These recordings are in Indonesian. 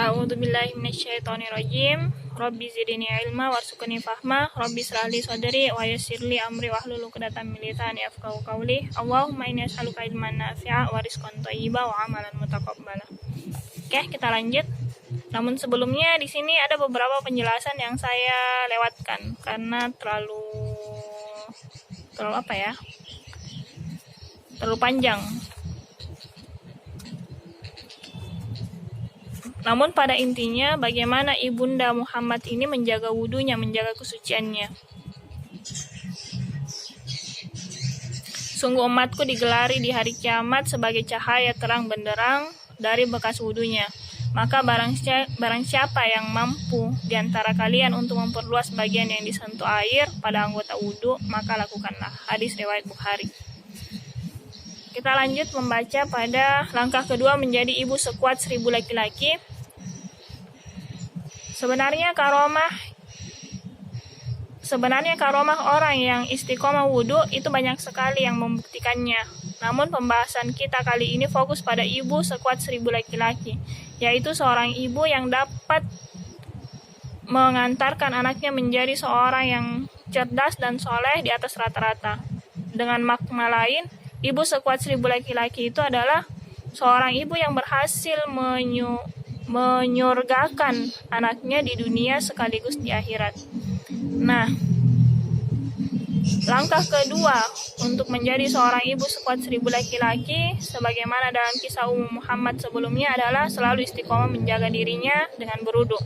A'udzubillahi minasyaitonirrajim. Rabbi zidni ilma warzuqni fahma. Rabbi shrah li sadri wa yassir li amri wahlul 'uqdatam min lisani yafqahu qawli. Allahumma inni as'aluka ilman nafi'a wa rizqan thayyiba wa amalan mutaqabbala. Oke, kita lanjut. Namun sebelumnya di sini ada beberapa penjelasan yang saya lewatkan karena terlalu apa ya? Terlalu panjang. Namun pada intinya bagaimana Ibunda Muhammad ini menjaga wudunya, menjaga kesuciannya. Sungguh umatku digelari di hari kiamat sebagai cahaya terang benderang dari bekas wudunya. Maka barang siapa yang mampu di antara kalian untuk memperluas bagian yang disentuh air pada anggota wudu, maka lakukanlah. Hadis riwayat Bukhari. Kita lanjut membaca pada langkah kedua, menjadi ibu sekuat 1000 laki-laki. Sebenarnya karomah orang yang istiqomah wudhu itu banyak sekali yang membuktikannya. Namun pembahasan kita kali ini fokus pada ibu sekuat 1000 laki-laki, yaitu seorang ibu yang dapat mengantarkan anaknya menjadi seorang yang cerdas dan soleh di atas rata-rata. Dengan makna lain, ibu sekuat 1000 laki-laki itu adalah seorang ibu yang berhasil menyurgakan anaknya di dunia sekaligus di akhirat. Nah, langkah kedua untuk menjadi seorang ibu sekuat 1000 laki-laki, sebagaimana dalam kisah Ummu Muhammad sebelumnya, adalah selalu istiqomah menjaga dirinya dengan berwudu.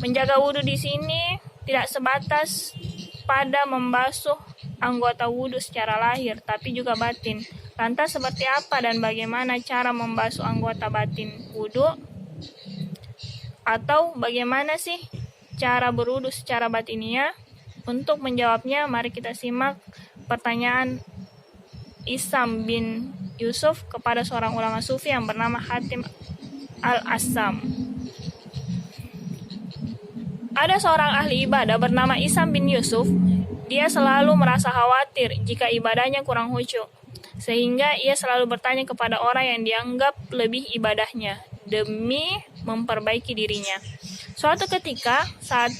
Menjaga wudu di sini tidak sebatas pada membasuh anggota wudu secara lahir, tapi juga batin. Lantas seperti apa dan bagaimana cara membasuh anggota batin wudu? Atau bagaimana sih cara berwudu secara batiniah? Untuk menjawabnya, mari kita simak pertanyaan Isam bin Yusuf kepada seorang ulama sufi yang bernama Hatim al-Assam. Ada seorang ahli ibadah bernama Isam bin Yusuf. Dia selalu merasa khawatir jika ibadahnya kurang khusyuk, sehingga ia selalu bertanya kepada orang yang dianggap lebih ibadahnya demi memperbaiki dirinya. Suatu ketika saat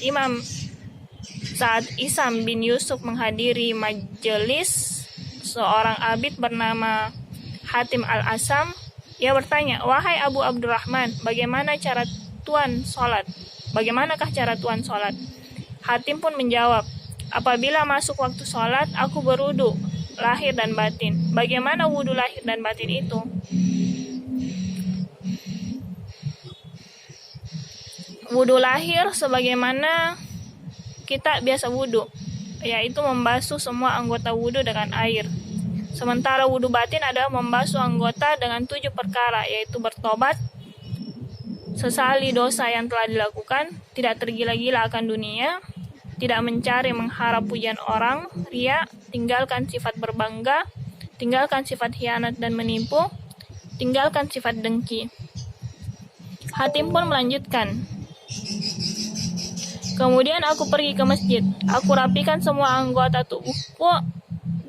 Isam bin Yusuf menghadiri majelis seorang abid bernama Hatim al-Assam, ia bertanya, "Wahai Abu Abdurrahman, bagaimanakah cara Tuhan sholat?" Hatim pun menjawab, "Apabila masuk waktu sholat, aku berwudu lahir dan batin." Bagaimana wudu lahir dan batin itu? Wudu lahir sebagaimana kita biasa wudu, yaitu membasuh semua anggota wudu dengan air. Sementara wudu batin adalah membasuh anggota dengan 7 perkara, yaitu bertobat, sesali dosa yang telah dilakukan, tidak tergila-gila akan dunia, tidak mencari mengharap pujian orang, riya, tinggalkan sifat berbangga, tinggalkan sifat khianat dan menipu, tinggalkan sifat dengki. Hatim pun melanjutkan, "Kemudian aku pergi ke masjid. Aku rapikan semua anggota tubuhku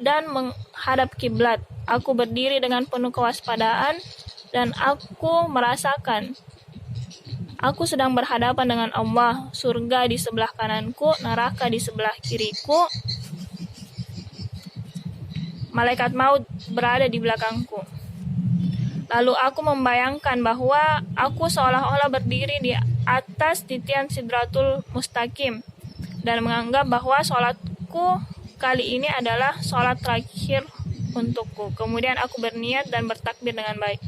dan menghadap kiblat. Aku berdiri dengan penuh kewaspadaan dan aku merasakan aku sedang berhadapan dengan Allah. Surga di sebelah kananku, neraka di sebelah kiriku. Malaikat maut berada di belakangku. Lalu aku membayangkan bahwa aku seolah-olah berdiri di atas titian Sidratul Mustaqim dan menganggap bahwa sholatku kali ini adalah sholat terakhir untukku. Kemudian aku berniat dan bertakbir dengan baik."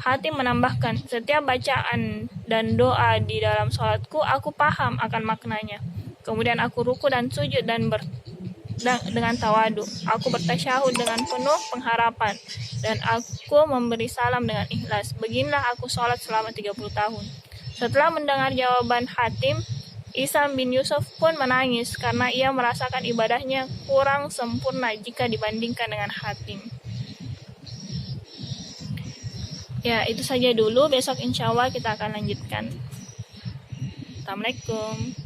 Hatim menambahkan, "Setiap bacaan dan doa di dalam sholatku, aku paham akan maknanya. Kemudian aku ruku dan sujud dengan tawadu. Aku bertasyahud dengan penuh pengharapan dan aku memberi salam dengan ikhlas. Beginilah aku sholat selama 30 tahun. Setelah mendengar jawaban Hatim, Isam bin Yusuf pun menangis karena ia merasakan ibadahnya kurang sempurna jika dibandingkan dengan Hatim. Ya, itu saja dulu. Besok insya Allah kita akan lanjutkan. Assalamualaikum.